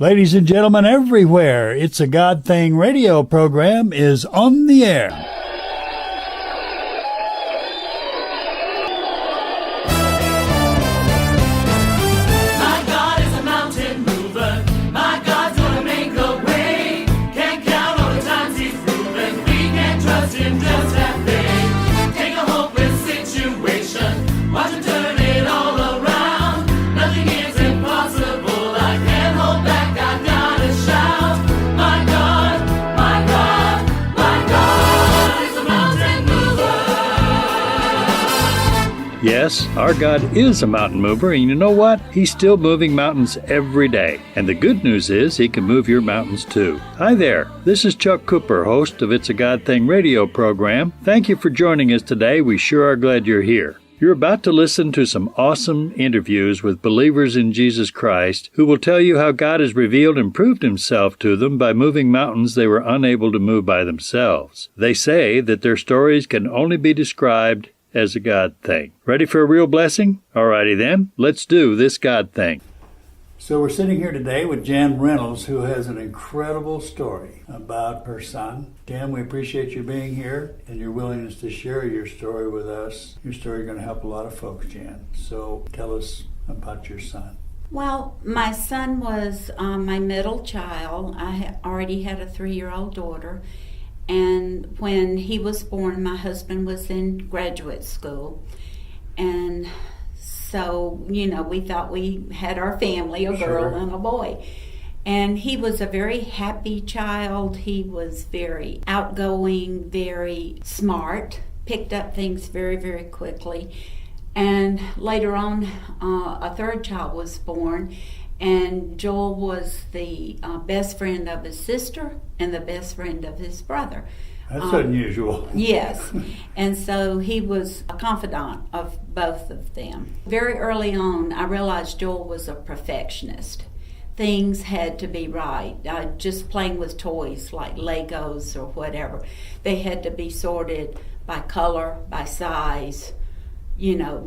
Ladies and gentlemen everywhere, It's a God Thing radio program is on the air. My God is a mountain mover. My God's gonna make a way. Can't count all the times he's proven. We can trust him, just have faith. Take a hopeless situation, watch him turn it all around. Nothing is impossible. I can't hold back. I gotta shout. My God, my God, my God is a mountain mover. Yes, our God is a mountain mover, and you know what? He's still moving mountains every day. And the good news is he can move your mountains too. Hi there, this is Chuck Cooper, host of It's a God Thing radio program. Thank you for joining us today. We sure are glad you're here. You're about to listen to some awesome interviews with believers in Jesus Christ who will tell you how God has revealed and proved himself to them by moving mountains they were unable to move by themselves. They say that their stories can only be described as a God thing. Ready for a real blessing? Alrighty then, let's do this God thing. So we're sitting here today with Jan Reynolds, who has an incredible story about her son. Jan, we appreciate you being here and your willingness to share your story with us. Your story is going to help a lot of folks, Jan. So tell us about your son. Well, my son was my middle child. I already had a 3-year-old daughter. And when he was born, my husband was in graduate school. And so, we thought we had our family, a girl and a boy. And he was a very happy child. He was very outgoing, very smart, picked up things very, very quickly. And later on, a third child was born. And Joel was the best friend of his sister and the best friend of his brother. That's unusual. Yes. And so he was a confidant of both of them. Very early on, I realized Joel was a perfectionist. Things had to be right. Just playing with toys like Legos or whatever, they had to be sorted by color, by size,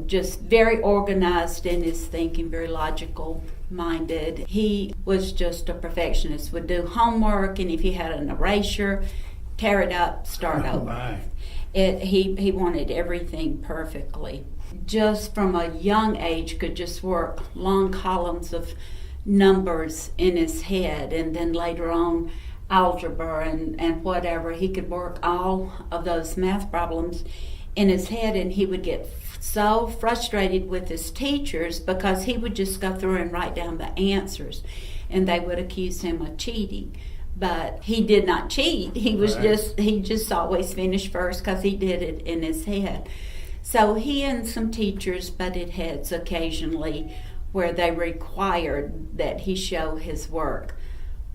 just very organized in his thinking, very logical minded. He was just a perfectionist, would do homework, and if he had an erasure, tear it up, start over. He wanted everything perfectly. Just from a young age could just work long columns of numbers in his head, and then later on algebra and whatever. He could work all of those math problems in his head, and he would get so frustrated with his teachers because he would just go through and write down the answers, and they would accuse him of cheating. But he did not cheat. He was he just always finished first because he did it in his head. So he and some teachers butted heads occasionally where they required that he show his work.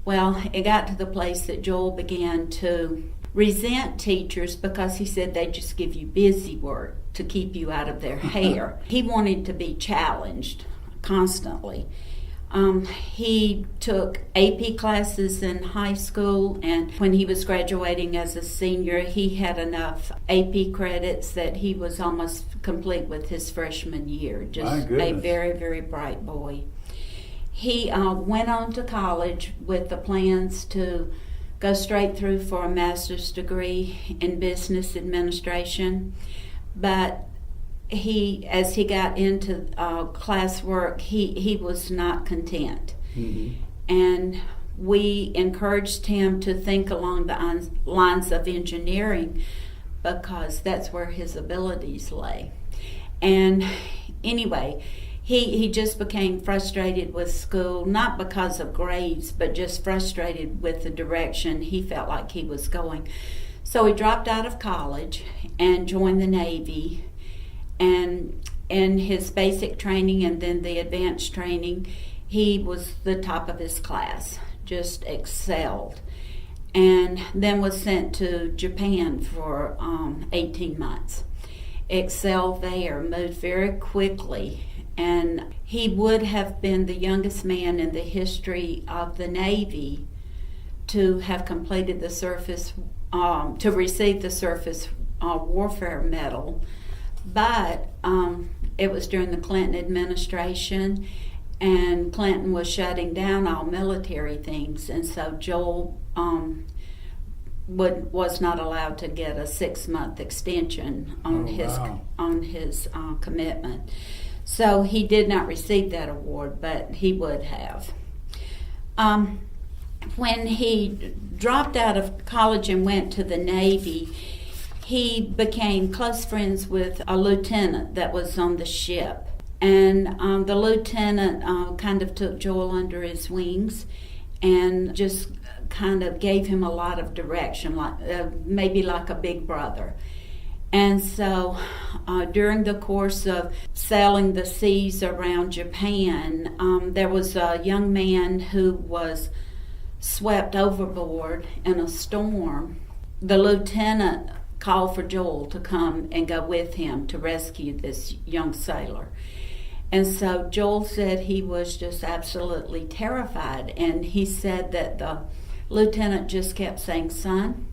Well, it got to the place that Joel began to resent teachers because he said they just give you busy work to keep you out of their hair. He wanted to be challenged constantly. He took AP classes in high school, and when he was graduating as a senior, he had enough AP credits that he was almost complete with his freshman year. Just a very, very bright boy. He went on to college with the plans to go straight through for a master's degree in business administration, but as he got into classwork, he was not content. Mm-hmm. And we encouraged him to think along the lines of engineering because that's where his abilities lay. And anyway, he just became frustrated with school, not because of grades, but just frustrated with the direction he felt like he was going. So he dropped out of college and joined the Navy. And in his basic training and then the advanced training, he was the top of his class, just excelled. And then was sent to Japan for 18 months. Excelled there, moved very quickly. And he would have been the youngest man in the history of the Navy to have completed the surface, to receive the surface warfare medal. But it was during the Clinton administration, and Clinton was shutting down all military things, and so Joel was not allowed to get a 6-month extension on his commitment. So he did not receive that award, but he would have. When he dropped out of college and went to the Navy, he became close friends with a lieutenant that was on the ship. And the lieutenant kind of took Joel under his wings and just kind of gave him a lot of direction, like maybe like a big brother. And so during the course of sailing the seas around Japan, there was a young man who was swept overboard in a storm. The lieutenant called for Joel to come and go with him to rescue this young sailor. And so Joel said he was just absolutely terrified. And he said that the lieutenant just kept saying, "Son,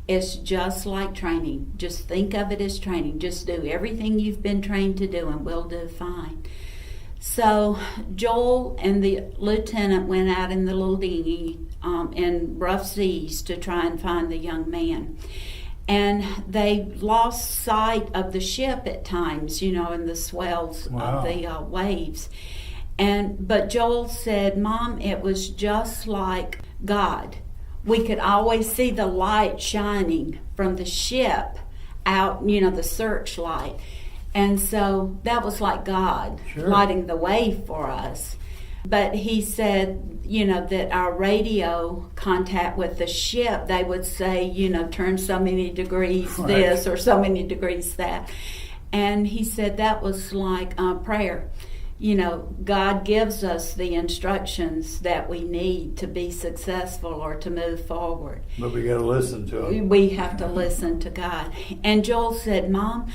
it's just like training. Just think of it as training. Just do everything you've been trained to do and we'll do fine." So Joel and the lieutenant went out in the little dinghy in rough seas to try and find the young man. And they lost sight of the ship at times, in the swells of the waves. But Joel said, "Mom, it was just like God. We could always see the light shining from the ship out, the searchlight. And so that was like God lighting the way for us." But he said, that our radio contact with the ship, they would say, turn so many degrees this or so many degrees that. And he said that was like prayer. God gives us the instructions that we need to be successful or to move forward. But we got to listen to him. We have to listen to God. And Joel said, "Mom,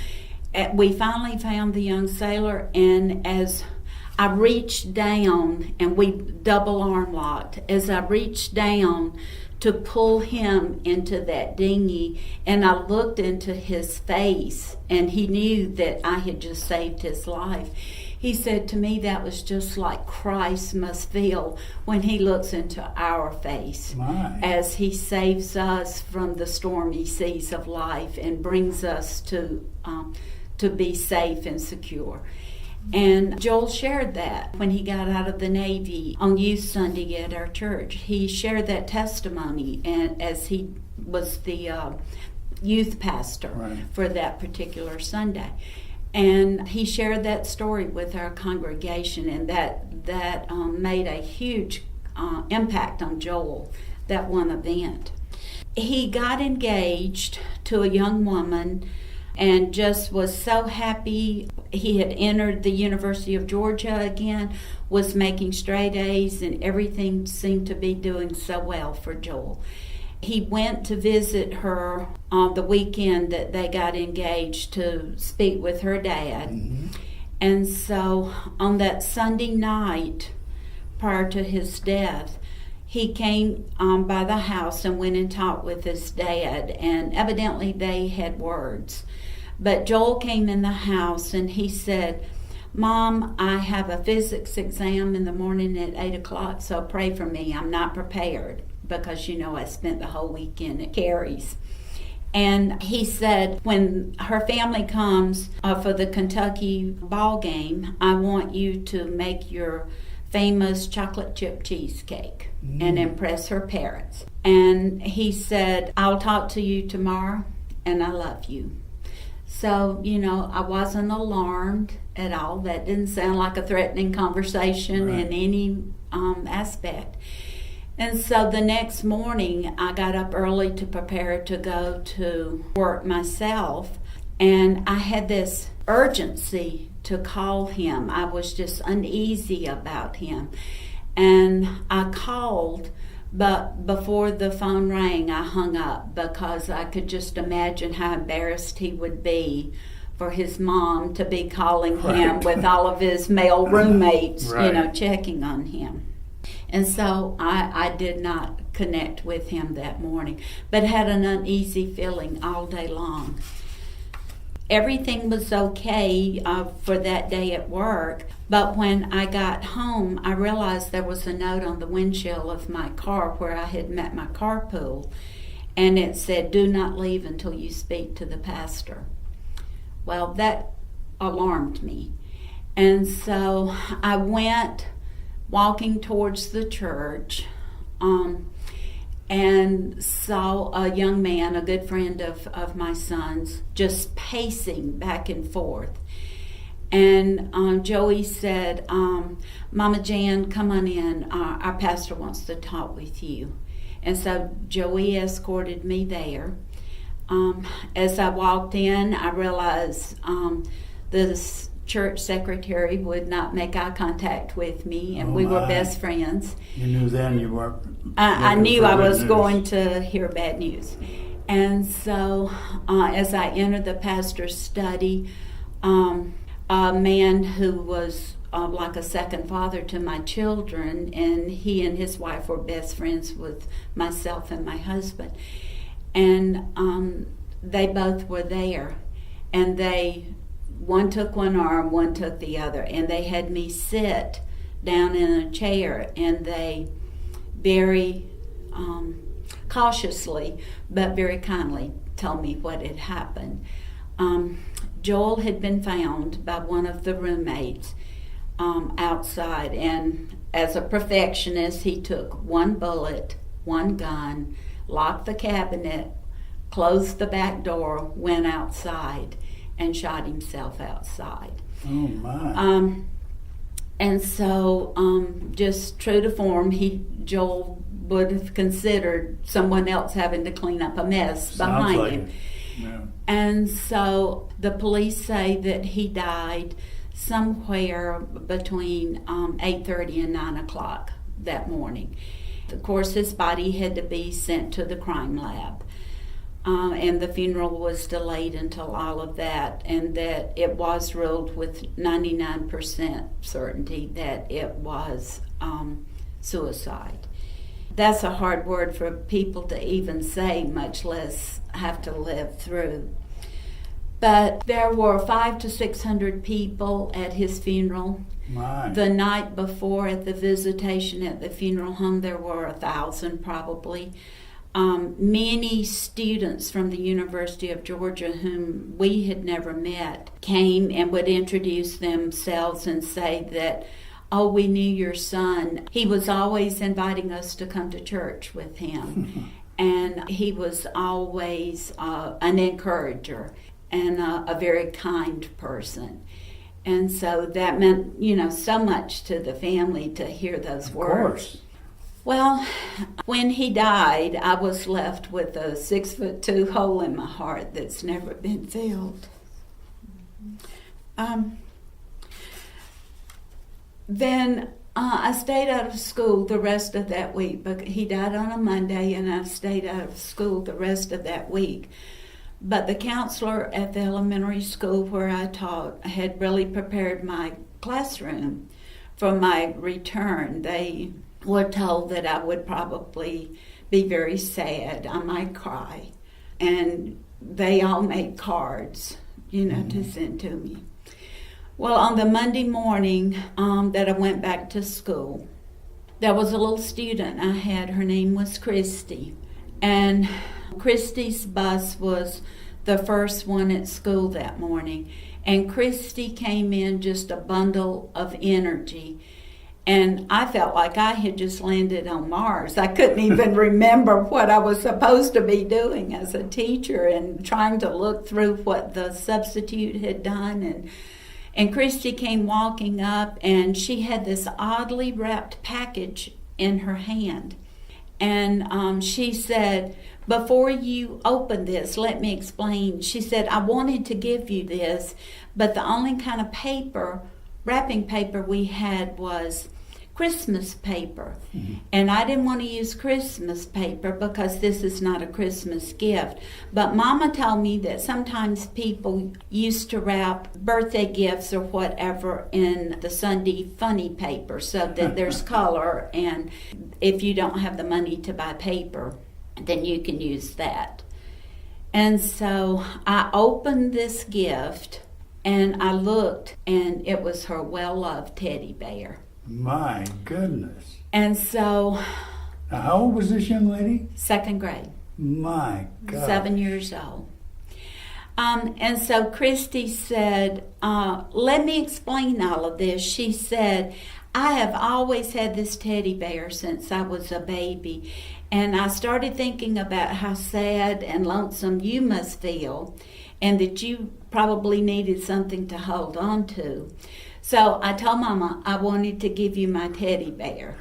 we finally found the young sailor, and as I reached down, and we double arm locked, as I reached down to pull him into that dinghy, and I looked into his face, and he knew that I had just saved his life." He said to me that was just like Christ must feel when he looks into our face as he saves us from the stormy seas of life and brings us to be safe and secure. And Joel shared that when he got out of the Navy on Youth Sunday at our church. He shared that testimony, and as he was the youth pastor for that particular Sunday. And he shared that story with our congregation, and that made a huge impact on Joel, that one event. He got engaged to a young woman and just was so happy. He had entered the University of Georgia again, was making straight A's, and everything seemed to be doing so well for Joel. He went to visit her on the weekend that they got engaged to speak with her dad. Mm-hmm. And so on that Sunday night prior to his death, he came by the house and went and talked with his dad, and evidently they had words. But Joel came in the house and he said, "Mom, I have a physics exam in the morning at 8 o'clock, so pray for me. I'm not prepared because, I spent the whole weekend at Carrie's." And he said, "When her family comes for the Kentucky ball game, I want you to make your famous chocolate chip cheesecake and impress her parents." And he said, "I'll talk to you tomorrow, and I love you." So, I wasn't alarmed at all. That didn't sound like a threatening conversation in any aspect. And so the next morning, I got up early to prepare to go to work myself, and I had this urgency to call him. I was just uneasy about him. And I called, but before the phone rang, I hung up because I could just imagine how embarrassed he would be for his mom to be calling him with all of his male roommates, checking on him. And so I did not connect with him that morning, but had an uneasy feeling all day long. Everything was okay for that day at work, But when I got home, I realized there was a note on the windshield of my car where I had met my carpool, and it said, "Do not leave until you speak to the pastor." Well, that alarmed me. And so I went walking towards the church and saw a young man, a good friend of my son's, just pacing back and forth. And Joey said, "Mama Jan, come on in. Our pastor wants to talk with you." And so Joey escorted me there. As I walked in, I realized the church secretary would not make eye contact with me, and we were best friends. You knew then you weren't. I knew I was news. going to hear bad news. And so as I entered the pastor's study, a man who was like a second father to my children, and he and his wife were best friends with myself and my husband. And they both were there. And one took one arm, one took the other. And they had me sit down in a chair, and they very cautiously, but very kindly, told me what had happened. Joel had been found by one of the roommates outside, and as a perfectionist, he took one bullet, one gun, locked the cabinet, closed the back door, went outside, and shot himself outside. Oh my! And so, just true to form, Joel would have considered someone else having to clean up a mess behind like him. Yeah. And so the police say that he died somewhere between 8:30 and 9 o'clock that morning. Of course, his body had to be sent to the crime lab. And the funeral was delayed until all of that, and that it was ruled with 99% certainty that it was suicide. That's a hard word for people to even say, much less have to live through. But there were 500 to 600 people at his funeral. My. The night before, at the visitation at the funeral home, there were 1,000 probably. Many students from the University of Georgia whom we had never met came and would introduce themselves and say that, "Oh, we knew your son. He was always inviting us to come to church with him." And he was always an encourager and a very kind person. And so that meant, so much to the family to hear those words. Of course. Well, when he died, I was left with a 6'2" hole in my heart that's never been filled. Then I stayed out of school the rest of that week. But he died on a Monday, and I stayed out of school the rest of that week. But the counselor at the elementary school where I taught had really prepared my classroom for my return. They were told that I would probably be very sad. I might cry. And they all made cards, to send to me. Well, on the Monday morning that I went back to school, there was a little student I had. Her name was Christy. And Christy's bus was the first one at school that morning. And Christy came in just a bundle of energy. And I felt like I had just landed on Mars. I couldn't even remember what I was supposed to be doing as a teacher, and trying to look through what the substitute had done. And Christy came walking up, and she had this oddly wrapped package in her hand. And she said, "Before you open this, let me explain." She said, "I wanted to give you this, but the only kind of wrapping paper we had was Christmas paper. Mm-hmm. And I didn't want to use Christmas paper because this is not a Christmas gift. But Mama told me that sometimes people used to wrap birthday gifts or whatever in the Sunday funny paper so that there's color, and if you don't have the money to buy paper, then you can use that." And so I opened this gift, And I looked, and it was her well-loved teddy bear. My goodness. And so, Now, how old was this young lady? 2nd grade, My God. 7 years old. And so Christy said, let me explain all of this. She said, I have always had this teddy bear since I was a baby. And I started thinking about how sad and lonesome you must feel, and that you probably needed something to hold on to. So I told Mama I wanted to give you my teddy bear.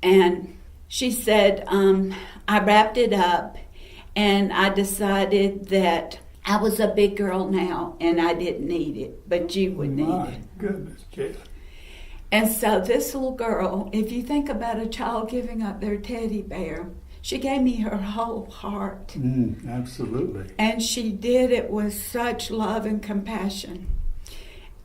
And she said, I wrapped it up, and I decided that I was a big girl now, and I didn't need it, but you would need it. My goodness, Jan. And so this little girl, if you think about a child giving up their teddy bear, she gave me her whole heart. Absolutely. And she did it with such love and compassion.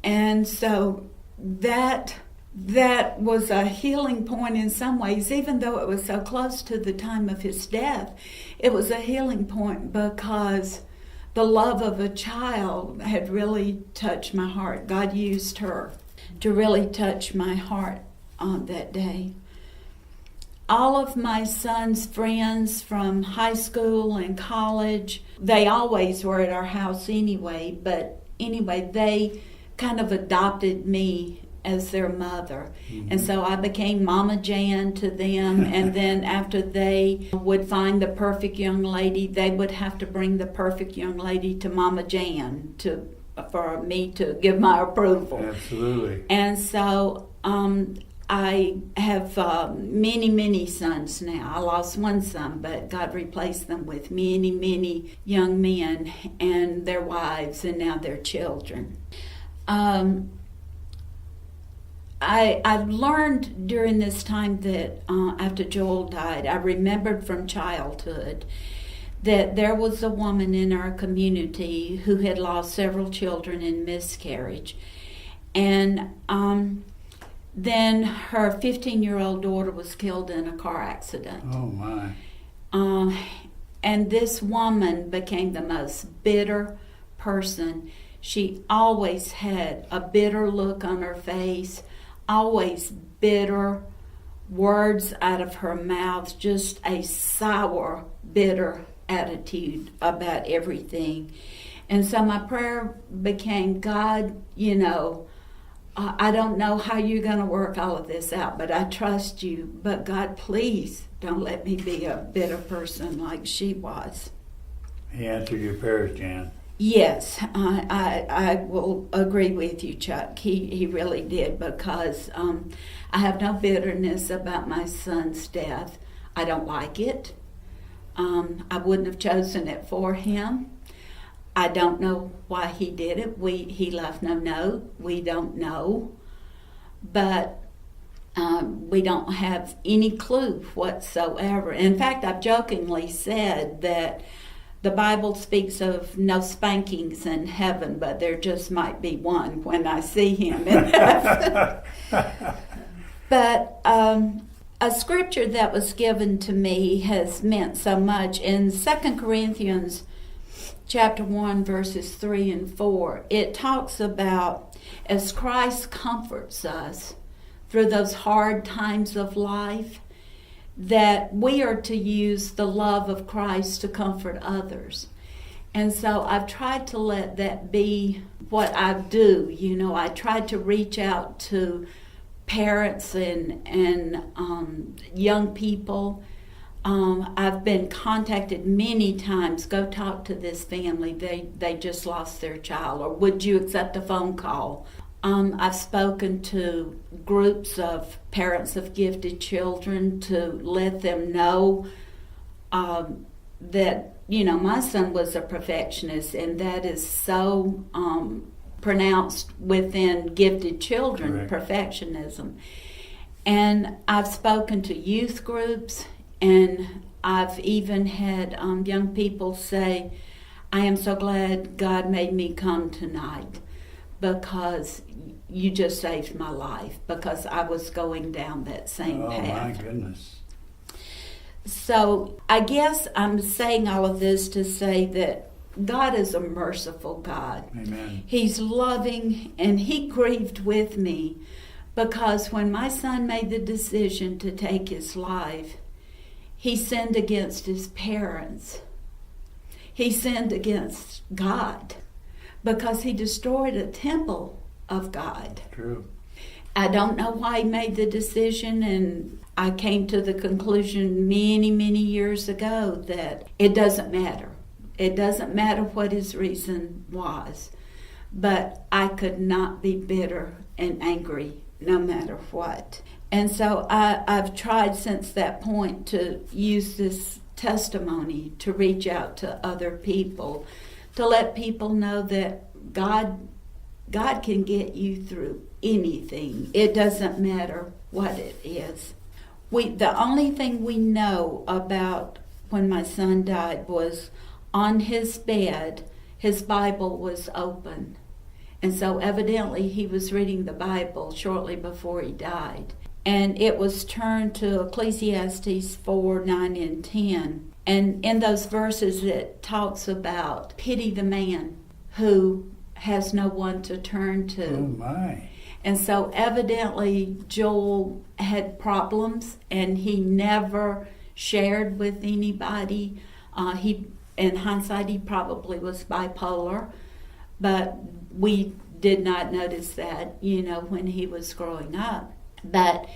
And so that was a healing point in some ways, even though it was so close to the time of his death. It was a healing point because the love of a child had really touched my heart. God used her to really touch my heart on that day. All of my son's friends from high school and college, they always were at our house anyway, but anyway, they kind of adopted me as their mother. And so I became Mama Jan to them, and then after they would find the perfect young lady, they would have to bring the perfect young lady to Mama Jan for me to give my approval. Absolutely. And so I have many, many sons now. I lost one son, but God replaced them with many, many young men and their wives and now their children. I've learned during this time that after Joel died, I remembered from childhood that there was a woman in our community who had lost several children in miscarriage. And then her 15-year-old daughter was killed in a car accident. Oh, my. And this woman became the most bitter person. She always had a bitter look on her face, always bitter words out of her mouth, just a sour, bitter attitude about everything. And so my prayer became, God, I don't know how you're going to work all of this out, but I trust you. But God, please don't let me be a bitter person like she was. He answered your prayers, Jan. Yes, I will agree with you, Chuck. He really did, because I have no bitterness about my son's death. I don't like it. I wouldn't have chosen it for him. I don't know why he did it. He left no note. We don't know. But we don't have any clue whatsoever. In fact, I've jokingly said that the Bible speaks of no spankings in heaven, but there just might be one when I see him in heaven. But a scripture that was given to me has meant so much. In 2 Corinthians chapter 1, verses 3 and 4, it talks about as Christ comforts us through those hard times of life, that we are to use the love of Christ to comfort others. And so I've tried to let that be what I do. I tried to reach out to parents and young people. I've been contacted many times, go talk to this family, they just lost their child, or would you accept a phone call? I've spoken to groups of parents of gifted children to let them know that, my son was a perfectionist, and that is so pronounced within gifted children, Correct. Perfectionism. And I've spoken to youth groups, and I've even had young people say, I am so glad God made me come tonight, because you just saved my life, because I was going down that same path. My goodness. So I guess I'm saying all of this to say that God is a merciful God. Amen. He's loving, and He grieved with me because when my son made the decision to take his life, he sinned against his parents. He sinned against God because he destroyed a temple of God. True. I don't know why he made the decision, and I came to the conclusion many, many years ago that it doesn't matter. It doesn't matter what his reason was. But I could not be bitter and angry no matter what. And so I've tried since that point to use this testimony to reach out to other people, to let people know that God can get you through anything. It doesn't matter what it is. The only thing we know about when my son died was on his bed, his Bible was open. And so evidently he was reading the Bible shortly before he died. And it was turned to Ecclesiastes 4, 9, and 10. And in those verses it talks about pity the man who has no one to turn to. Oh my. And so evidently Joel had problems and he never shared with anybody. In hindsight, he probably was bipolar, but we did not notice that, when he was growing up. But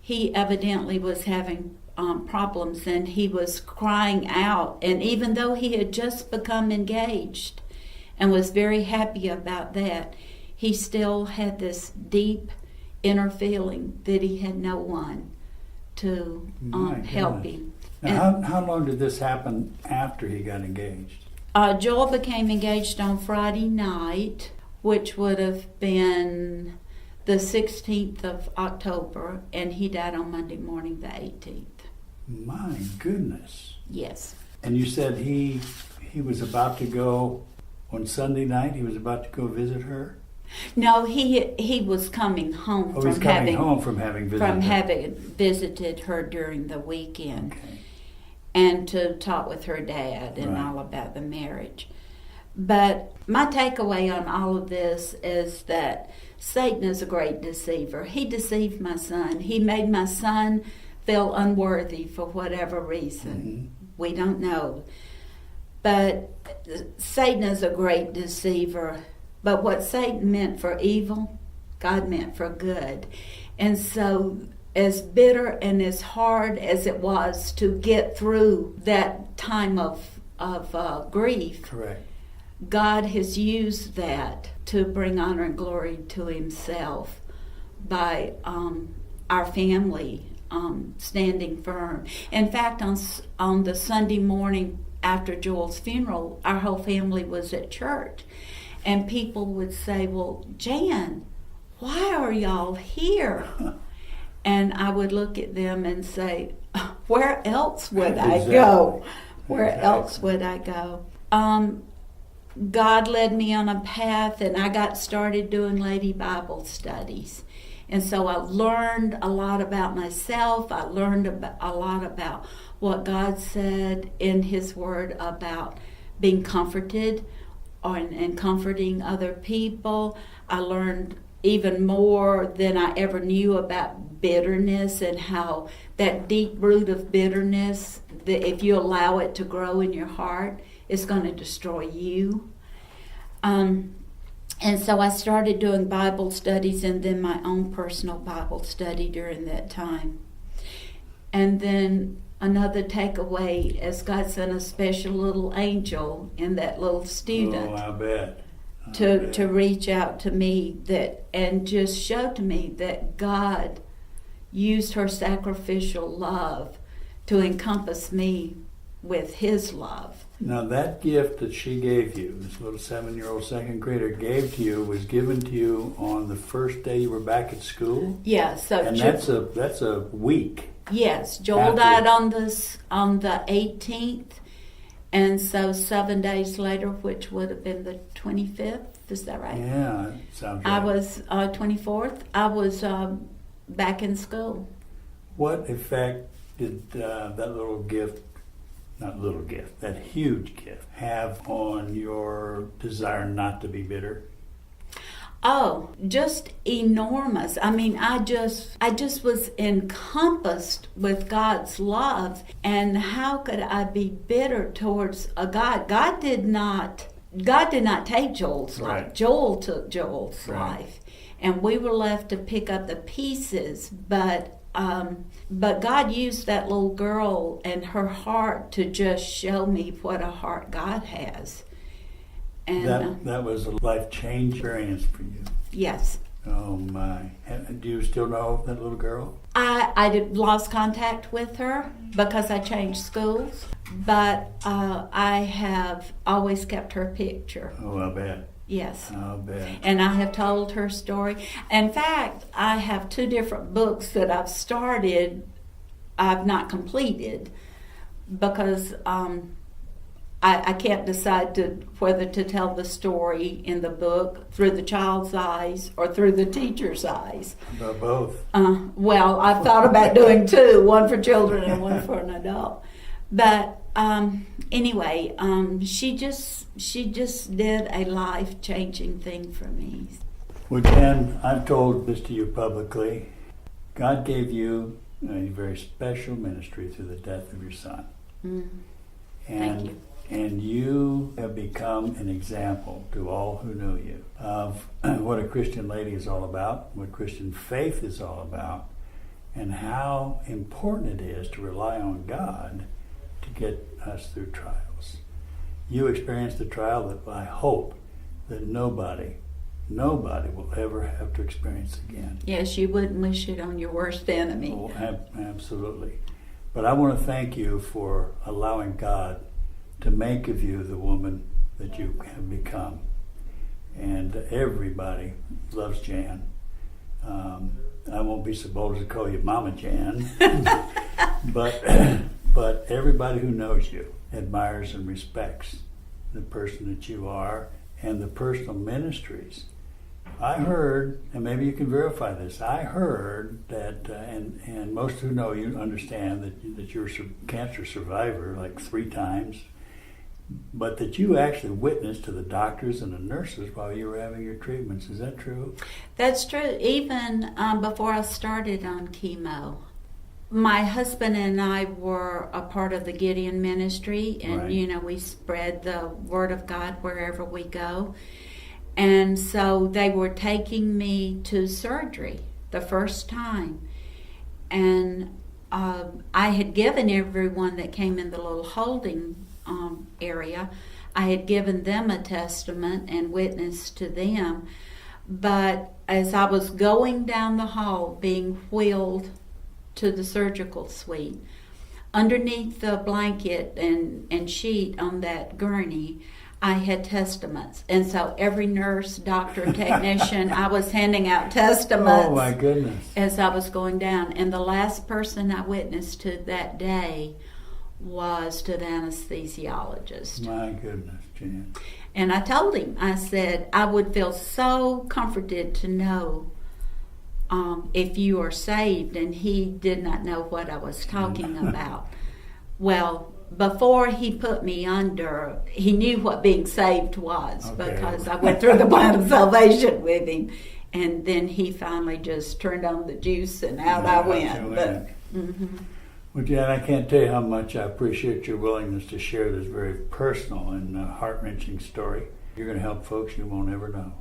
he evidently was having problems, and he was crying out. And even though he had just become engaged and was very happy about that, he still had this deep inner feeling that he had no one to help him. Now, how long did this happen after he got engaged? Joel became engaged on Friday night, which would have been the 16th of October, and he died on Monday morning, the 18th. My goodness. Yes. And you said he was about to go on Sunday night. He was about to go visit her. No, he was coming home Oh, he's coming home from having visited from her. having visited her during the weekend, Okay. and to talk with her dad and Right. all about the marriage. But my takeaway on all of this is that Satan is a great deceiver. He deceived my son. He made my son feel unworthy for whatever reason. Mm-hmm. We don't know. But Satan is a great deceiver. But what Satan meant for evil, God meant for good. And so as bitter and as hard as it was to get through that time of grief, Correct. God has used that to bring honor and glory to himself by our family standing firm. In fact, on the Sunday morning after Joel's funeral, our whole family was at church. And people would say, well, Jan, why are y'all here? And I would look at them and say, where else would I go? Where else would I go? God led me on a path, and I got started doing lady Bible studies. And so I learned a lot about myself. I learned a lot about what God said in His Word about being comforted and comforting other people. I learned even more than I ever knew about bitterness, and how that deep root of bitterness, that if you allow it to grow in your heart, it's going to destroy you. And so I started doing Bible studies, and then my own personal Bible study during that time. And then another takeaway is God sent a special little angel in that little student. Oh, I bet. To reach out to me and just show to me that God used her sacrificial love to encompass me with His love. Now that gift that she gave you, this little 7-year-old second grader gave to you, was given to you on the first day you were back at school? Yeah, so And that's a week. Yes, Joel after. died on the 18th, and so 7 days later, which would have been the 25th, is that right? Yeah, that sounds right. I was 24th. I was back in school. What effect did that little gift not little gift, that huge gift, have on your desire not to be bitter? Oh, just enormous. I mean, I just was encompassed with God's love. And how could I be bitter towards a God? God did not take Joel's life. Right. Joel took Joel's Right. life. And we were left to pick up the pieces. But God used that little girl and her heart to just show me what a heart God has. And That was a life-changing experience for you. yes. Oh my. Do you still know that little girl? I lost contact with her because I changed schools, but I have always kept her picture. Oh, I bet. Yes. I'll bet. And I have told her story. In fact, I have 2 different books that I've started, I've not completed, because I can't decide whether to tell the story in the book through the child's eyes or through the teacher's eyes. About both. Well, I've thought about doing 2, one for children and one for an adult. But anyway, she just did a life-changing thing for me. Well, Jan, I've told this to you publicly. God gave you a very special ministry through the death of your son. Thank you. And you have become an example to all who know you of what a Christian lady is all about, what Christian faith is all about, and how important it is to rely on God to get us through trials. You experienced a trial that I hope that nobody will ever have to experience again. Yes, you wouldn't wish it on your worst enemy. Oh, absolutely. But I want to thank you for allowing God to make of you the woman that you have become. And everybody loves Jan. I won't be so bold to call you Mama Jan, but everybody who knows you admires and respects the person that you are and the personal ministries. I heard, and maybe you can verify this, I heard that, and most who know you understand that you're a cancer survivor like 3 times, but that you actually witnessed to the doctors and the nurses while you were having your treatments. Is that true? That's true. Even before I started on chemo, my husband and I were a part of the Gideon ministry, and Right. we spread the word of God wherever we go. And so they were taking me to surgery the first time, and I had given everyone that came in the little holding area, I had given them a testament and witnessed to them. But as I was going down the hall being wheeled to the surgical suite, underneath the blanket and sheet on that gurney, I had testaments. And so every nurse, doctor, technician, I was handing out testaments. Oh my goodness. As I was going down. And the last person I witnessed to that day was to the anesthesiologist. My goodness, Jan. And I told him, I said, I would feel so comforted to know if you are saved. And he did not know what I was talking about. Well, before he put me under, he knew what being saved was, Okay. because I went through the plan of salvation with him. And then he finally just turned on the juice and out I went. But, Well, Jan, I can't tell you how much I appreciate your willingness to share this very personal and heart-wrenching story. You're going to help folks you won't ever know.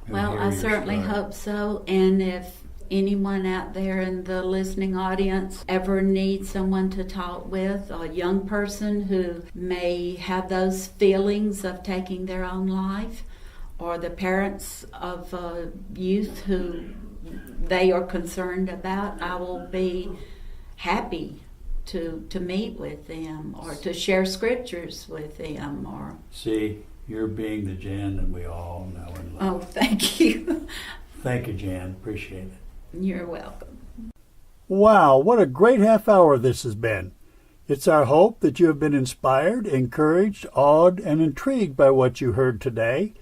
who well, hear I your certainly story. hope so. And if anyone out there in the listening audience ever needs someone to talk with, a young person who may have those feelings of taking their own life, or the parents of youth who they are concerned about, I will be happy to meet with them or to share scriptures with them. Or See, you're being the Jan that we all know and love. oh, thank you. Thank you, Jan. Appreciate it. You're welcome. Wow, what a great half hour this has been. It's our hope that you have been inspired, encouraged, awed, and intrigued by what you heard today.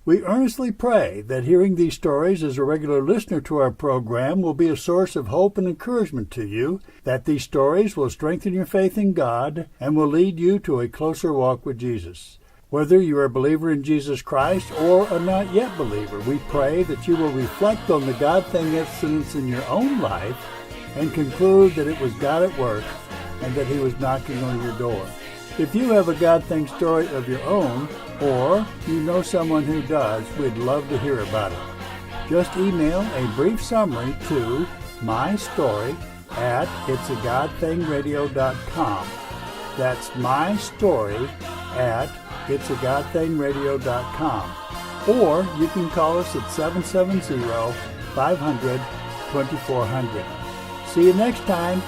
We earnestly pray that hearing these stories as a regular listener to our program will be a source of hope and encouragement to you, that these stories will strengthen your faith in God and will lead you to a closer walk with Jesus. Whether you are a believer in Jesus Christ or a not yet believer, we pray that you will reflect on the God thing incidents in your own life and conclude that it was God at work and that He was knocking on your door. If you have a God thing story of your own, or you know someone who does, we'd love to hear about it. Just email a brief summary to mystory@itsagodthingradio.com. That's mystory@itsagodthingradio.com. Or you can call us at 770-500-2400. See you next time.